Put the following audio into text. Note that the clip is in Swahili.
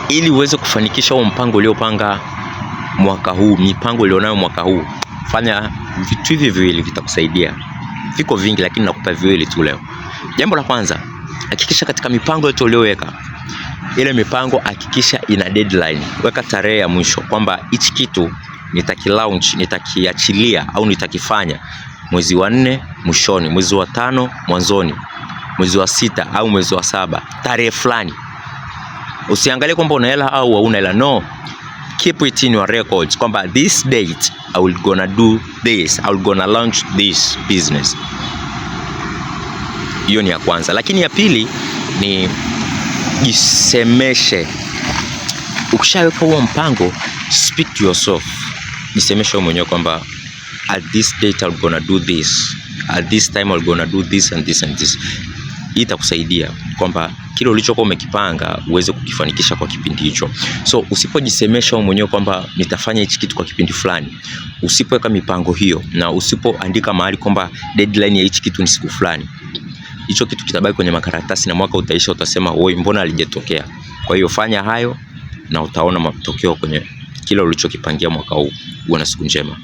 ili uweze kufanikisha huo mpango uliopanga mwaka huu, mipango ulionayo mwaka huu, fanya vitu hivi viwili vitakusaidia. Viko vingi lakini nakupa viwili tu leo. Jambo la kwanza, hakikisha katika mipango yote uliyoweka, ile mipango hakikisha ina deadline. Weka tarehe ya mwisho kwamba hichi kitu nitakilaunch, nitakiachilia au nitakifanya mwezi wa 4 mwishoni, mwezi wa 5 mwanzoni, mwezi wa 6 au mwezi wa 7, tarehe fulani. Usiangalie kwamba una hela au hauna hela, no. Keep it in your records kwamba this date I will gonna do this, I will gonna launch this business. Hiyo ni ya kwanza. Lakini ya pili ni jisemeshe. Ukishaweka huo mpango, speak to yourself. Jisemeshe mwenyewe kwamba at this date I will gonna do this, at this time I will gonna do this and this and this. Hii itakusaidia kwamba kile ulichokuwa umekipanga uweze kukifanikisha kwa kipindi hicho. So usipojisemesha mwenyewe kwamba nitafanya hichi kitu kwa kipindi fulani, usipoweka mipango hiyo na usipoandika mahali kwamba deadline ya hichi kitu ni siku fulani, hicho kitu kitabaki kwenye makaratasi na mwaka utaisha, utasema oi, mbona halijatokea? Kwa hiyo fanya hayo na utaona matokeo kwenye kile ulichokipangia mwaka huu. Uwe na siku njema.